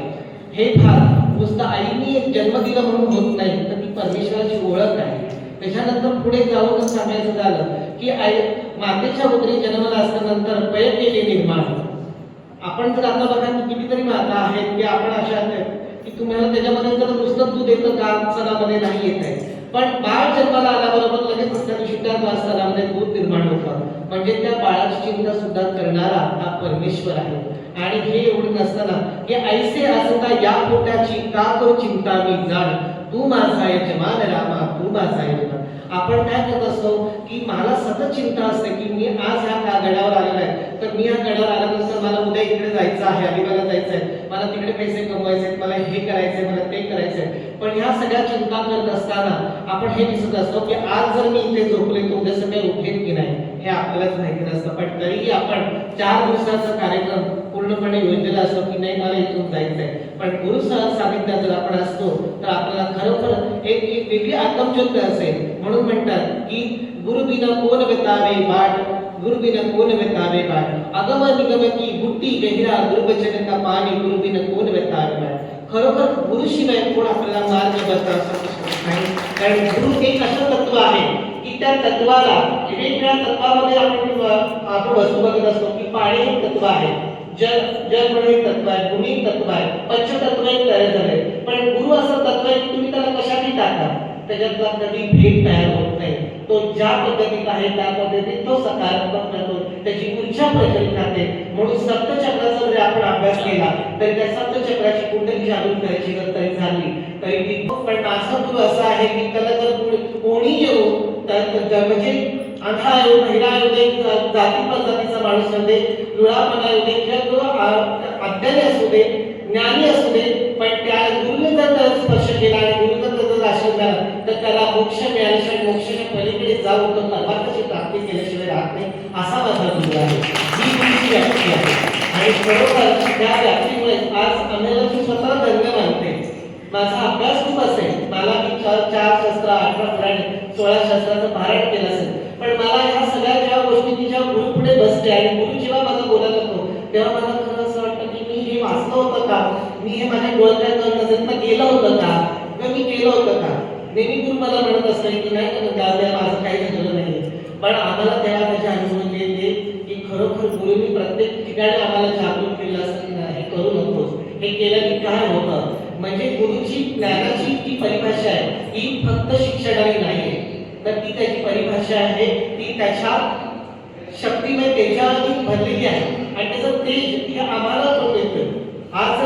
हे भाग नुसतं आईने जन्म दिला म्हणून होत नाही, तर ती परमेश्वराची ओळख आहे. त्याच्यानंतर पुढे जाऊन सांगायचं झालं की आई मातेच्या उदरी जन्माला असल्यानंतर पय केले निर्माण. आपण जर आता बघा की कितीतरी माता आहेत की आपण अशा आहेत की तुम्हाला त्याच्यामध्ये जर नुसतं दूध येतं का? स्तनामध्ये नाही येत आहे. पण बाळ जन्माला आल्याबरोबर लगेच त्या दिवशी त्या स्तनामध्ये दूध निर्माण होतं. म्हणजे त्या बाळाची चिंता सुद्धा करणारा हा परमेश्वर आहे. आणि हे एवढं नसताना की ऐसे असता या पोटाची का तो चिंता मी जाण, तू माझा यजमान रामा, तू माझा यजमान. आपण काय करत असतो की मला सतत चिंता असते की मी आज ह्या गडावर आलेला आहे, तर मी ह्या गडावर आल्यानंतर मला उद्या इकडे जायचं आहे, अलिबागला जायचं आहे, मला तिकडे पैसे कमवायचे आहेत, मला हे करायचंय, मला ते करायचंय. पण ह्या सगळ्या चिंता करत असताना आपण हे दिसत असतो की आज जर मी इथे झोपले तर उद्या सगळे उठेल की नाही हे आपल्यालाच माहिती नसतं. पण तरीही आपण 4 दिवसाचा कार्यक्रम पूर्णपणे योजलेला असतो की नाही मला इथून जायचंय. पण गुरु सानिध्यात जर आपण असतो तर आपल्याला खरोखर एक वेगळी आत्मज्योत असेल. म्हणून म्हणतात की गुरु बिना कोण वेतावे बाट, गुरु बिना कोण वेतावे बाट, अगम निगम की बुट्टी गहिरा, गुरुवचन का पाणी, गुरु बिना कोण वेतावे बाट. खरोखर गुरुशिवाय कोण आपल्याला मार्ग बदलू नाही. कारण गुरु एक असं तत्व आहे की त्या तत्वाला वेगवेगळ्या तत्वामध्ये आपण वस्तू बघत असतो की पाणी एक तत्व आहे, जल म्हणून एक तत्व आहे, भूमी एक तत्व आहे, पंचतत्व एक तयार झाले. पण गुरु असं तत्व आहे की तुम्ही त्याला कशातही टाका, त्याच्यातला कधी भेद तयार होत नाही. तो ज्या पद्धतीत आहे त्या पद्धतीत तो सकारात्मक राहतो, त्याची ऊर्जा प्रज्वलित राहते. म्हणून सप्तचक्राचा जरी आपण अभ्यास केला तरी त्या सप्तचक्राची कुंडली जागृत करायची जर तरी झाली तरी ती. पण माझा गुरु असा आहे की त्याला जर कोणी येऊ तर म्हणजे अंधा येऊ, महिला येऊ दे, जाती पद्धतीचा माणूस असू दे, लुळापणा येऊ दे किंवा तो अज्ञानी असू दे, ज्ञानी असू दे, पण त्या गुरुने जर स्पर्श केला आणि गुरुने जर आशीर्वाद झाला तर त्याला मोक्ष मिळाल्याशिवाय मोक्षाच्या पलीकडे जाऊन तो परमात्म्याची प्राप्ती केल्याशिवाय राहत नाही. असा माझा गुरु आहे, ही गुरुची व्याप्ती आहे. आणि खरोखर त्या व्याप्तीमुळे आज आम्हाला स्वतः धन्य मानते. माझा अभ्यास खूप असेल, मला मी 4 शस्त्र, 18 पुराणे, 16 शस्त्राचं पारायण केलं असेल, पण मला ह्या सगळ्या ज्या गोष्टी मी जेव्हा गुरु पुढे बसते आणि गुरु जेव्हा मला बोलायला लागतो तेव्हा मला खरं असं वाटतं की मी हे वाचलं होतं का, मी हे माझ्या डोळ्यात नजरेतनं गेलं होतं का, किंवा मी केलं होतं का. नेहमी गुरु मला म्हणत असते की नाही माझं काही झालेलं नाही. पण आम्हाला तेव्हा त्याचे अनुभव येते की खरोखर गुरुनी प्रत्येक ठिकाणी आम्हाला जागरूक केलं असतं की नाही हे करू नकोस, हे केल्याने काय होतं. म्हणजे गुरुची ज्ञानाची जी परिभाषा आहे ही फक्त शिक्षणाने नाही, तर ती त्याची परिभाषा आहे ती त्याच्या शक्तिमय तेजाने भरलेली आहे आणि त्याचं तेज हे आम्हाला तो देतोय. आज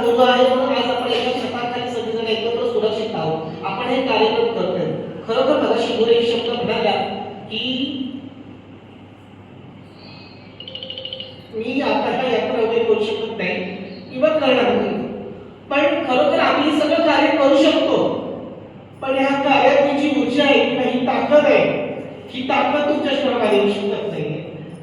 गुरु आहे म्हणून आज आपण एका छताखाली सगळेजण एकत्र सुरक्षित आहोत, आपण हे कार्यक्रम करतोय. खरोखर मगाशी गुरु एक शब्द म्हणाला की मी आता ह्या यात्रा वगैरे करू शकत नाही किंवा करणार नाही, पण खरोखर आम्ही हे सगळं कार्य करू शकतो. पण ह्या कार्याची जी ऊर्जा आहे किंवा ही ताकद आहे, ही ताकद तुमच्या श्रमाला येऊ शकत नाही.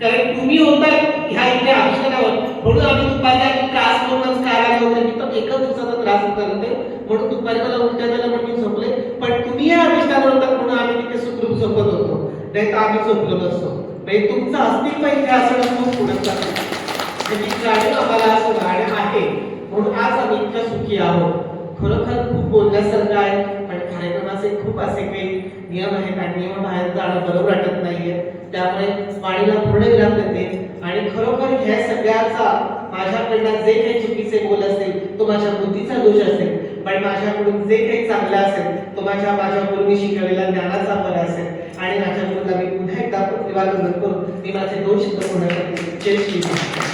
कारण तुम्ही होता ह्या इथे आविष्कारावर, म्हणून आम्ही दुपारी त्रास करूनच कार्याला होतो. मी तर एकच दिवसाचा त्रास करते म्हणून दुपारी मला उलट्या झाल्या म्हणून मी झोपले. पण तुम्ही या आविष्कारावर होता म्हणून आम्ही तिथे सुखरूप झोपत होतो, नाही तर आम्ही झोपलो नसतो. म्हणजे तुमचं अस्तित्व इथे असणं खूप पुढे जातं. आम्हाला असं राहणं आहे म्हणून आज आम्ही इतक्या सुखी आहोत. खरोखर खूप बोलण्यासारखं आहे, पण कार्यक्रमाचे खूप असे काही नियम आहेत आणि नियम बाहेर जाणं बरोबर वाटत नाहीये. त्यामुळे वाणीला पूर्ण विराम देते. आणि खरोखर ह्या सगळ्याचा माझ्याकडनं जे काही चुकीचे बोल असेल तो माझ्या बुद्धीचा दोष असेल, पण माझ्याकडून जे काही चांगलं असेल तो माझ्या पूर्वी शिकवलेल्या ज्ञानाचा फळ असेल आणि माझ्या मुलाला मी पुन्हा एकदा प्रतिभावंदन करून मी माझे 2 शब्द होण्यासाठी जय श्री कृष्ण.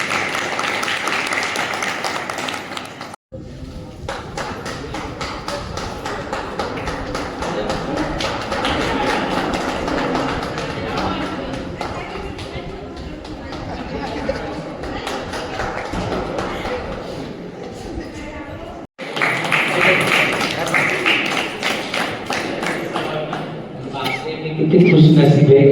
किती खुशनसीब आहे.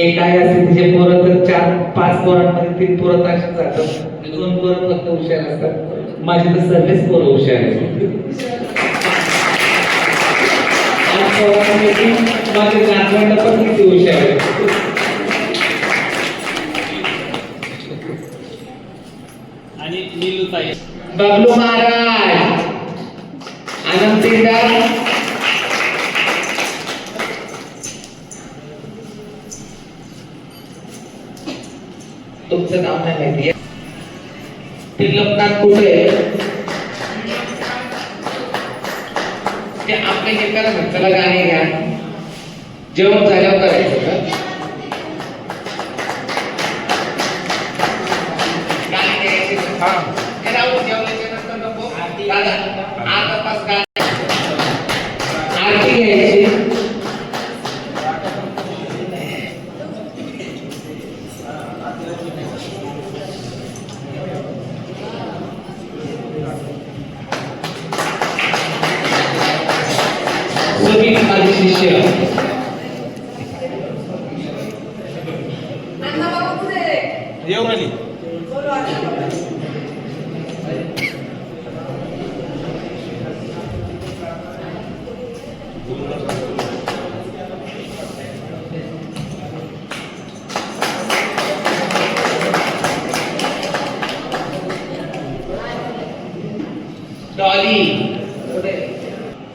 एक काय असते तिचे पोरं तर 4-5 पोरांमध्ये 3 पोरं अशीच जातात, 2 पोरं फक्त हुशार असतात. माझे तर सर्वच पोरं हुशार आहेत. माझे नातवंड पण किती हुशार आहेत. आणि नीलूताई बबलू महाराज, आनंदीदार, तुमचं नाव नाही माहिती. ते लोकनाथ कुठे आहे? ते आपले हे करा ना, चला गाणे घ्या, जेवण झाल्यावर करायचं का? गाणे घ्यायचे हे राहू, जेवणाच्या नंतर नको. दादा, अर्धा तास गाणे, आरती घ्यायची. सगळी माझे शिष्य येऊन आली. डॉली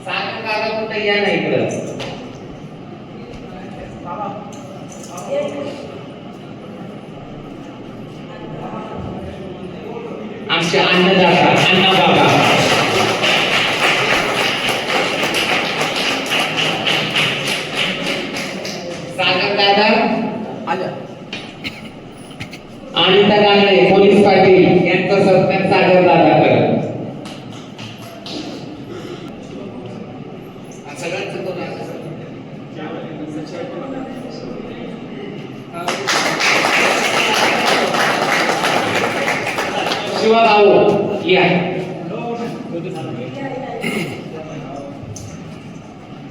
सांगा काका कुठे या नाही इकडं. आमचे अन्नदाता अण्णा बाबा, सागर दादा अनिता गांगणे, पोलीस पाटील यांचा सत्कार सागर दादा करत. सगळ्यांचं कोण आहे? शिवा भाऊ या.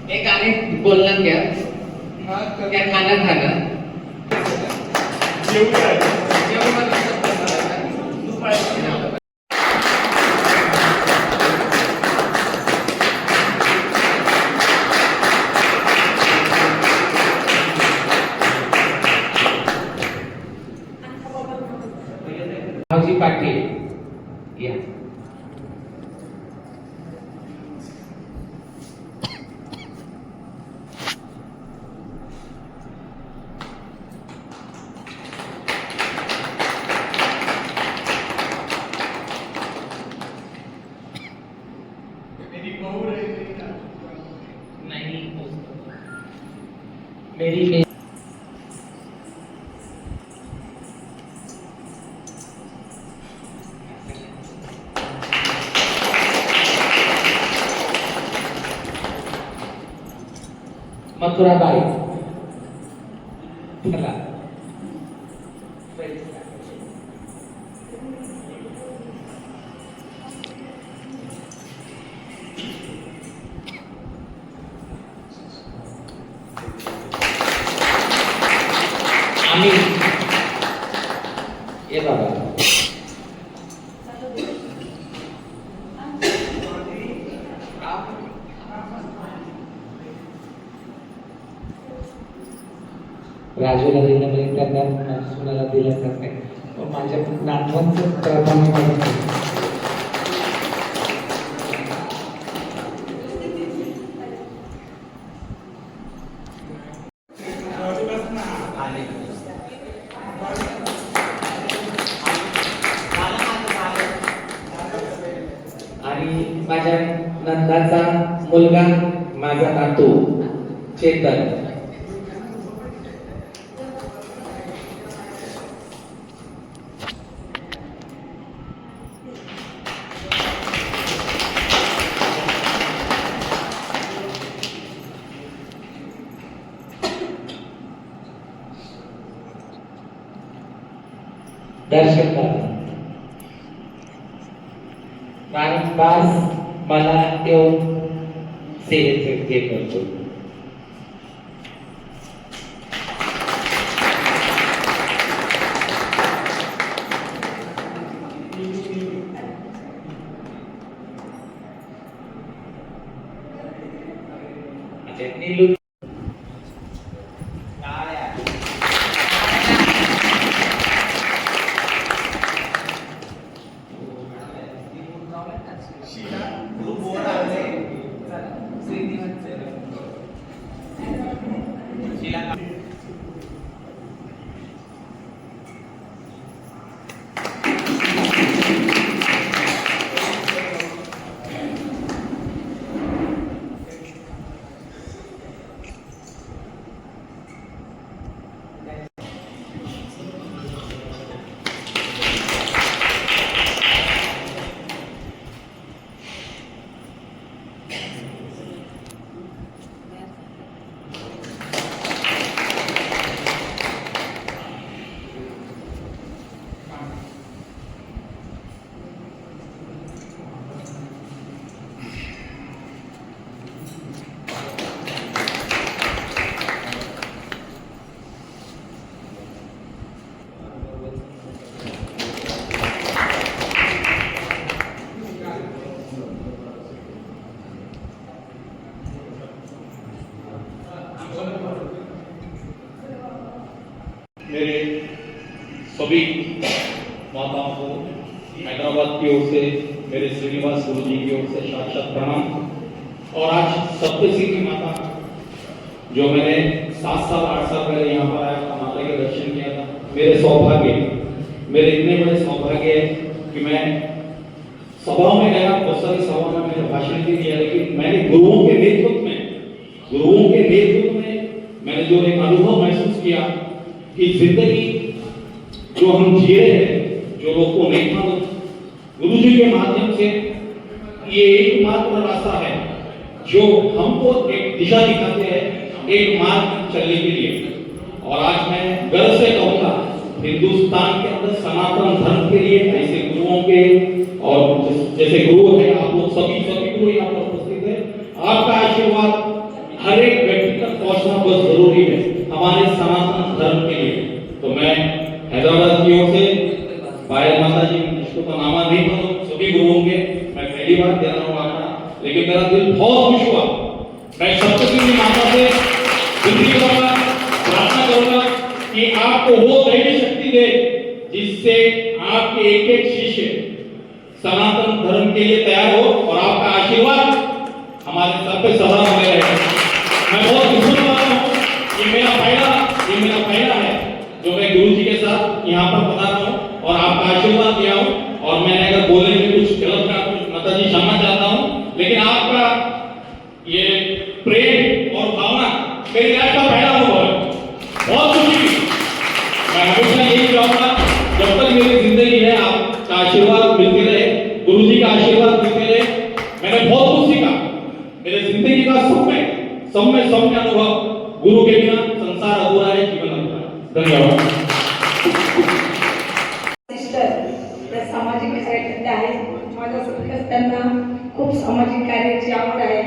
एक गाणे बोलणार घ्या, त्या खाना खाना भाऊजी पाटील या. नहीं मेरी मथुराबाई चला आम्ही ये बाबा राजूला दिल्यामध्ये त्यांना सुनाला दिलं जात नाही, पण माझ्या नातवांचं प्राधान्य माझं. आणि माझ्या नंदाचा मुलगा माझा नातू चेतन. दर्शन वारंवार मला येऊन सेवेचे हे करतो. नीलू मेरे सभी माताओं को हैदराबाद की ओर से मेरे श्रीनिवास गुरु जी की ओर से साक्षात प्रणाम। और आज सप्तसिद्धि माता जो मैंने 7 साल 8 साल पहले यहाँ पर आया था, माता के दर्शन किया था, मेरे इतने बड़े सौभाग्य है कि मैं सभाओं में गया, बहुत सारी सभाओं में मैंने भाषण भी दिया, लेकिन मैंने गुरुओं के नेतृत्व में मैंने जो एक अनुभव महसूस किया कि जिंदगी जो हम जी रहे हैं, जो लोग को नहीं मालूम, गुरु जी के माध्यम से ये एकमात्र रास्ता है जो हमको एक दिशा दिखाते हैं, एक मार्ग चलने के लिए। और आज मैं गर्व से कहूँगा, हिंदुस्तान के अंदर सनातन धर्म के लिए ऐसे गुरुओं के, और जैसे गुरु हैं आप लोग सभी गुरु यहाँ पर उपस्थित है, आपका आशीर्वाद हर एक व्यक्ति तक पहुंचना बहुत जरूरी है हमारे सनातन धर्म के लिए। तो मैं हैदराबाद की ओर से पायल माता जी, जिसको तो नामा नहीं मालूम, सभी गुरुओं के मैं पहली बार दे रहा हूँ आना, लेकिन मेरा दिल बहुत खुश हुआ। मैं सप्तसिद्धि माता से विनती करूंगा, प्रार्थना करूंगा कि आपको वो दैवी शक्ति दे जिससे आपके एक एक शिष्य सनातन धर्म के लिए तैयार हो और आपका आशीर्वाद हमारे सर पे सदा बने रहे। मैं बहुत खुश हुआ हूँ, ये मेरा पहला है जो मैं गुरु जी के साथ यहाँ पर पधारा हूँ और आपका आशीर्वाद लिया हूँ। और मैंने अगर बोलने में कुछ गलत कहा तो माता जी क्षमा चाहता हूँ, लेकिन आपका ये प्रेम और भावना मेरी लाइफ का पहला अनुभव है, बहुत खुशी। मैं हमेशा यही चाहूंगा, जब तक मेरी जिंदगी है आपका आशीर्वाद मिलते रहे, गुरु जी का आशीर्वाद मिलते रहे। मैंने बहुत कुछ सीखा, मेरे जिंदगी का सब में अनुभव, गुरु के बिना संसार अधूरा है, जीवन अधूरा है। धन्यवाद। त्या सामाजिक कार्यकर्ते आहेत, माझ्यासारखंच त्यांना खूप सामाजिक कार्याची आवड आहे।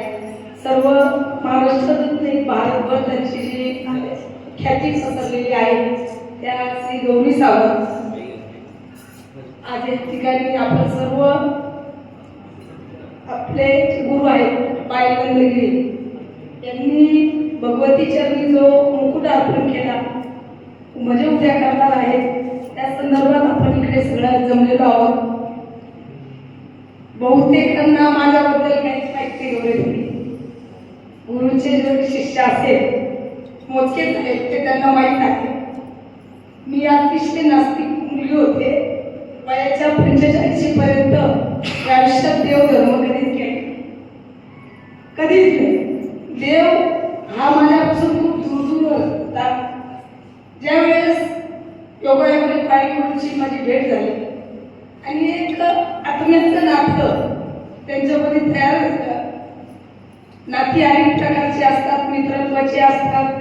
सर्व महाराष्ट्रातच नाही, भारतभर त्यांची जी ख्याती पसरलेली आहे त्या श्री गौरी सावंत आज या ठिकाणी आपण सर्व आपले गुरु आहेत पायल गंधगिरी यांनी भगवती चरणी जो मुकुट अर्पण केला, म्हणजे उद्या करणार आहेत, त्या संदर्भात आपण इकडे सगळं जमलेलो आहोत। बहुतेकांना माझ्याबद्दल काहीच माहिती एवढे गुरुचे जे शिष्य असेल मोजकेच आहेत ते त्यांना माहीत आहे। मी अतिशय नास्तिक मुलगी होते, वयाच्या 45 पर्यंत आयुष्यात देव धर्म कधीच केले, कधीच नाही. देव हा माझ्यापासून खूप दूर दूर होता. ज्यावेळेस योगायोगाने पायगुरूंची माझी भेट झाली आणि एक आत्म्याचं नातं त्यांच्यामध्ये तयार झालं. नाती अनेक प्रकारची असतात, मित्रत्वाची असतात,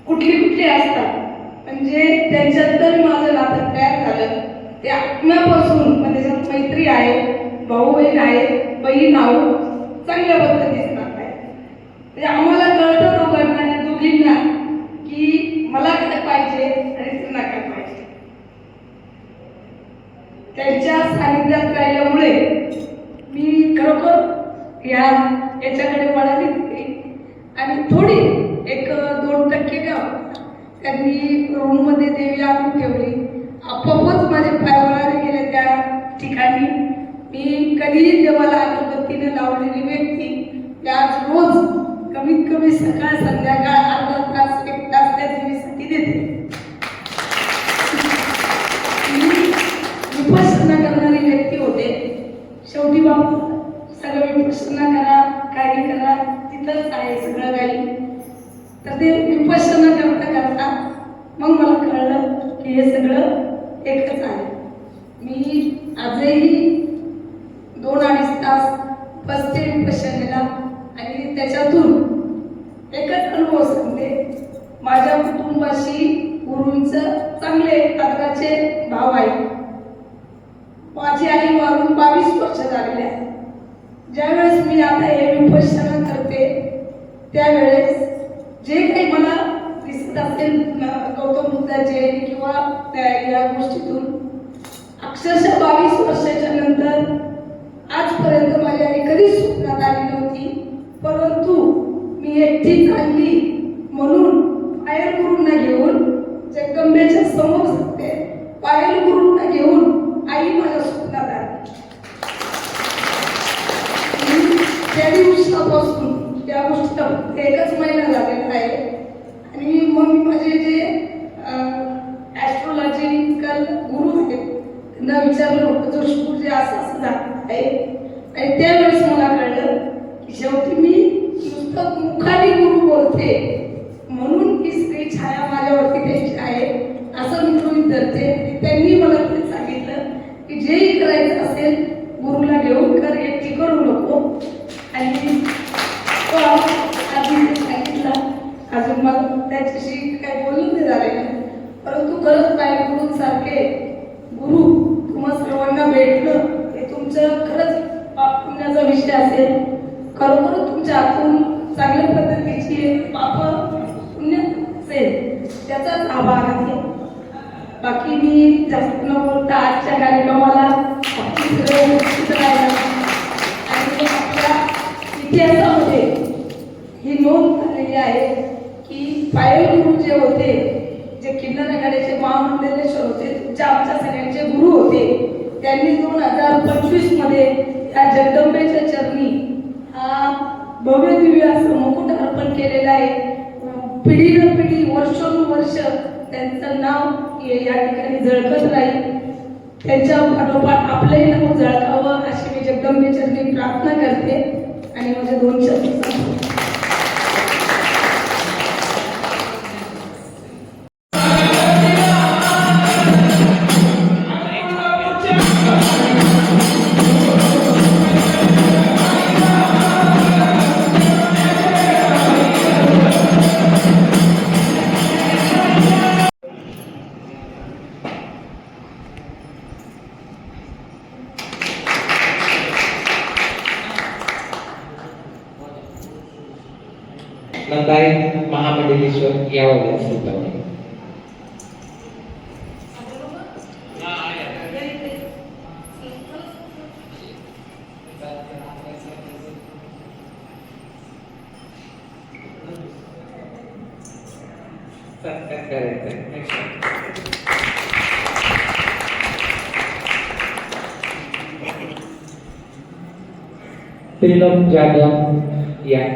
कुठली असतात, म्हणजे त्यांच्यातलं माझं नातं तयार झालं. ते आत्म्यापासून म्हणजे त्याच्यात मैत्री आहे, भाऊ बहीण आहे, बहीण आहो चांगल्या पद्धतीने नातं आहे. म्हणजे आम्हाला कळतं दोघांना आणि दोघींना की मला काय पाहिजे आणि त्यांना काय पाहिजे. त्यांच्या सानिध्यात राहिल्यामुळे मी खरोखर याच्याकडे वळाली होती आणि थोडी 1-2% का त्यांनी रूममध्ये देवी आणून ठेवली. आपोआपच माझे पाय वळाले गेले त्या ठिकाणी. मी कधीही देवाला अगरबत्तीने लावलेली व्यक्ती आज रोज कमीत कमी सकाळ संध्याकाळ अर्धा तास 1 तास त्या देवीसाठी देते. विपश्यना करणारी व्यक्ती होते. शेवटी बाबा सगळं विपश्यना करा, काही करा, तिथंच आहे सगळं काही. तर ते विपश्यना करता मग मला कळलं की हे सगळं एकच आहे. मी आजही 2-2.5 तास बसते विपश्यनेला आणि त्याच्यातून एकच अनुभव सांगते. माझ्या कुटुंबाशी गुरूंचं चांगले आदराचे भाव आहे. माझी आई वारून 22 वर्ष झालेली आहे. ज्यावेळेस मी आता हे विपश्यना करते त्यावेळेस जे काही मला दिसत असेल गौतम बुद्धाचे किंवा या गोष्टीतून अक्षरशः 22 वर्षाच्या नंतर आजपर्यंत माझी आई कधीच स्वप्नात आली नव्हती. परंतु मी एकटी चालली म्हणून पायल गुरूंना घेऊन जगदंबेच्या समोर जाते. पायल गुरूंना घेऊन आई माझ्या स्वप्नात आली. त्या दिवसापासून त्या गोष्टीचा फक्त 1च महिना झालेला आहे आणि मग माझे जे ॲस्ट्रोलॉजिकल गुरु आहेत त्यांना विचारलं होतं जोशपूर जे असं झालं आहे आणि त्यावेळेस मला कळलं की शेवटी मी नुसतं मुखाने गुरु बोलते म्हणून ही स्त्री छाया माझ्यावरती त्यांची आहे असं मी गृहीत धरते. त्यांनी मला ते सांगितलं की जेही करायचं असेल गुरुला घेऊन कर, एकटी करू नको. आणि आधी सांगितलं अजून मला त्याच्याशी काही बोलून नाही झालेलं. परंतु खरंच पाय गुरूंसारखे गुरु तुम्हा सर्वांना भेटलं हे तुमचं खरंच पाप पुण्याचा विषय असेल. खरोखर तुमच्या हातून चांगल्या पद्धतीची पाप पुण्य असेल त्याचाच आभार आहे. बाकी मी जास्त न बोलता आजच्या कार्यक्रमाला उपस्थित राहिला आणि आपल्या इतिहासामध्ये ही नोंद झालेली आहे की पायल गुरु जे होते, जे किन्नरगाड्याचे महामंडलेश्वर होते, तुमच्या आमच्या सगळ्यांचे गुरु होते, त्यांनी 2025 मध्ये या जगदंबेच्या चरणी हा भव्य दिव्य असं मुकुट अर्पण केलेला आहे. पिढीनपिढी वर्षोनुवर्ष त्यांचं नाव या ठिकाणी झळकत राहील. त्यांच्या पाठोपाठ आपलंही नाव झळकावं अशी मी जगदंबे चरणी प्रार्थना करते आणि माझे 2 शब्द सांगते. नंदाई महामंडलेश्वर यावं सुद्धा सत्कार करायचं. त्रिलोक जाधव या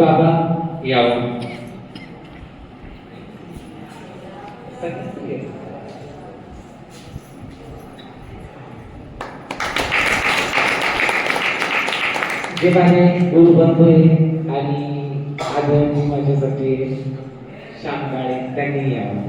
बाबा यावं. जे माझे गुरु बंधू आहे आणि आदरणीय माझ्यासाठी श्याम काळे त्यांनी यावं.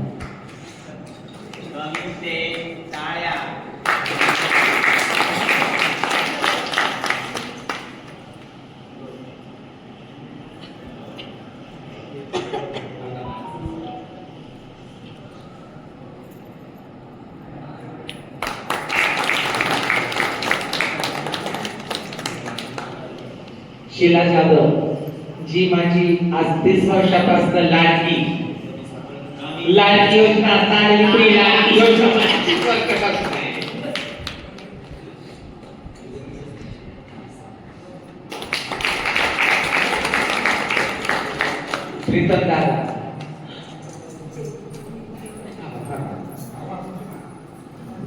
शीला जाधव जी माझी आज 30 वर्षापासून लाडकी योजना चालली लाडकी योजना 30 वर्षापासून आहे. प्रीतम दादा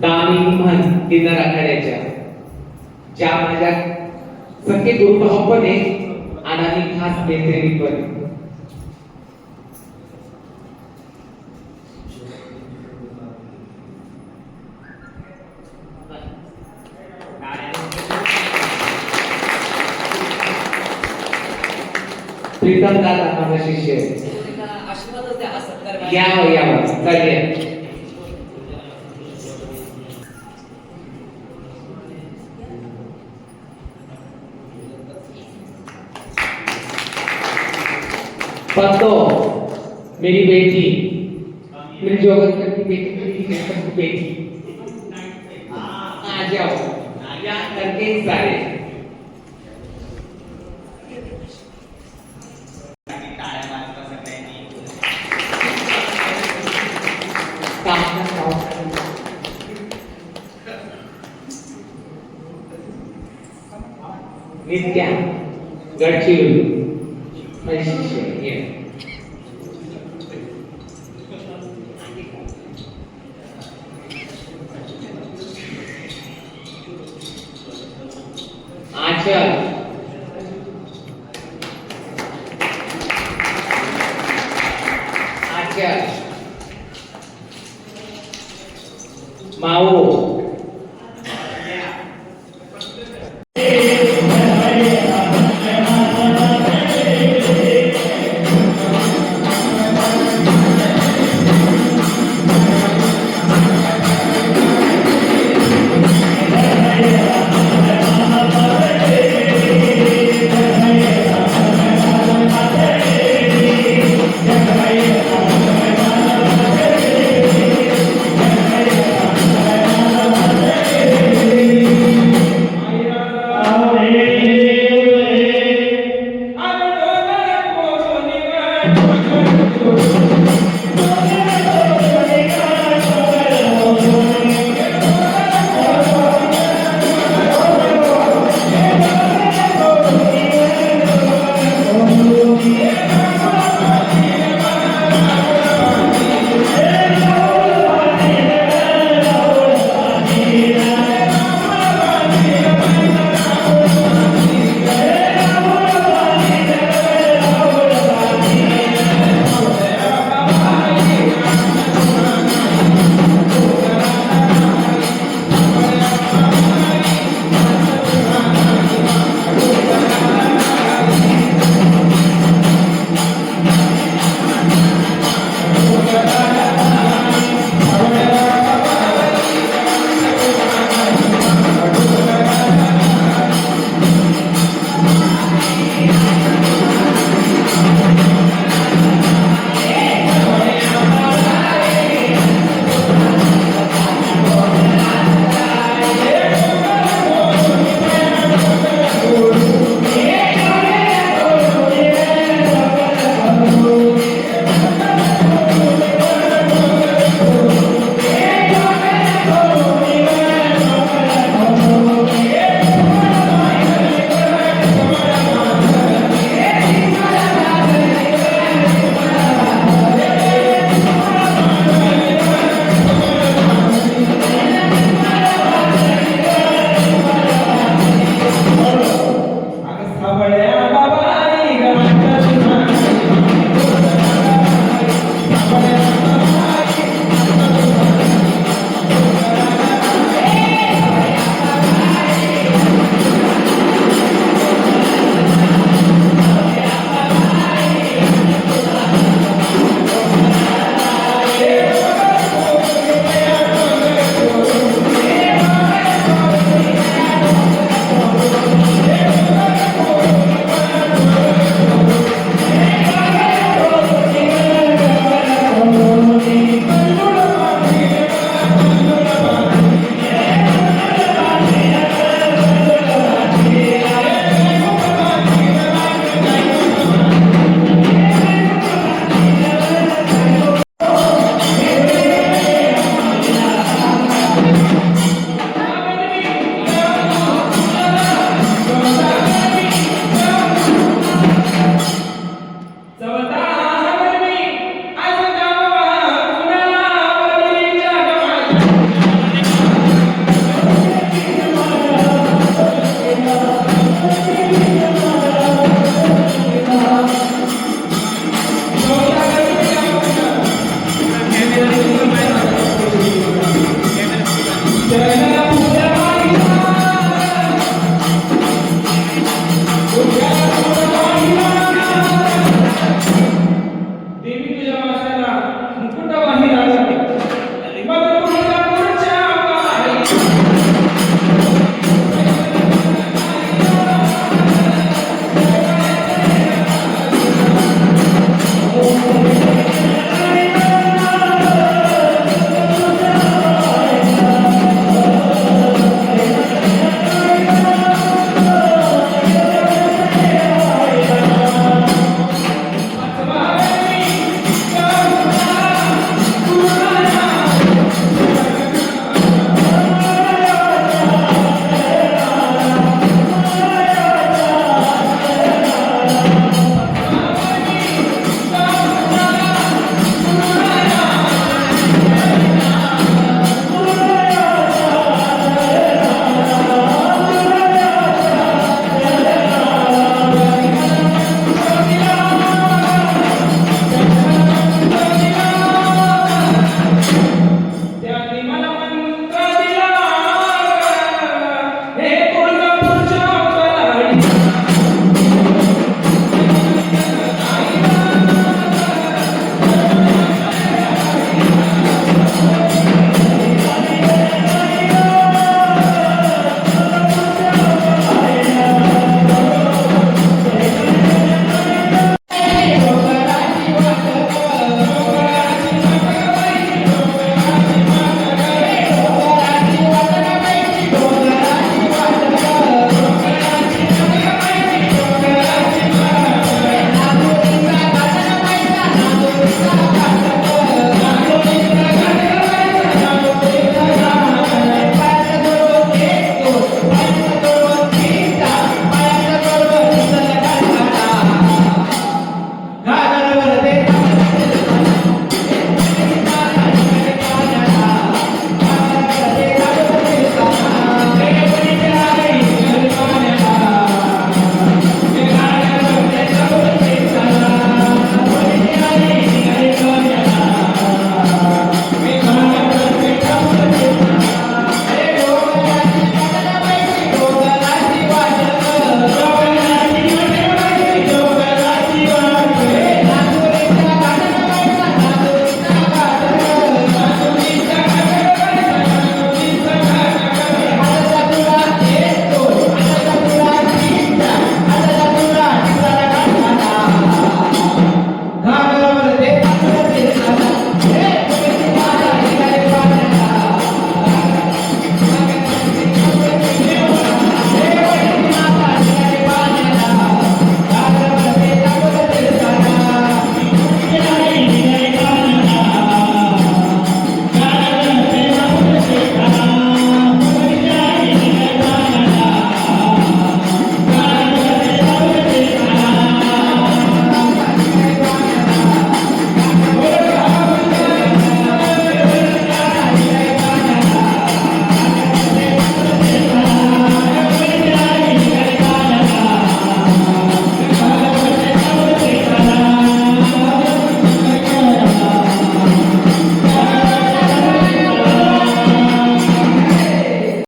दामिनी म्हण दिनर आखाड्याच्या ज्या माझ्या सख्खे गुरुभाऊ पण आहे आणि खास मैत्रिणी पण आहे. प्रीतम दादा माझा शिष्य आहे. यावं चालेल. पतो मेरी बेटी मेरी जोगत करती बेटी मेरी बेटी आ जाओ या करके सारे नित्या गडचिरोली माओ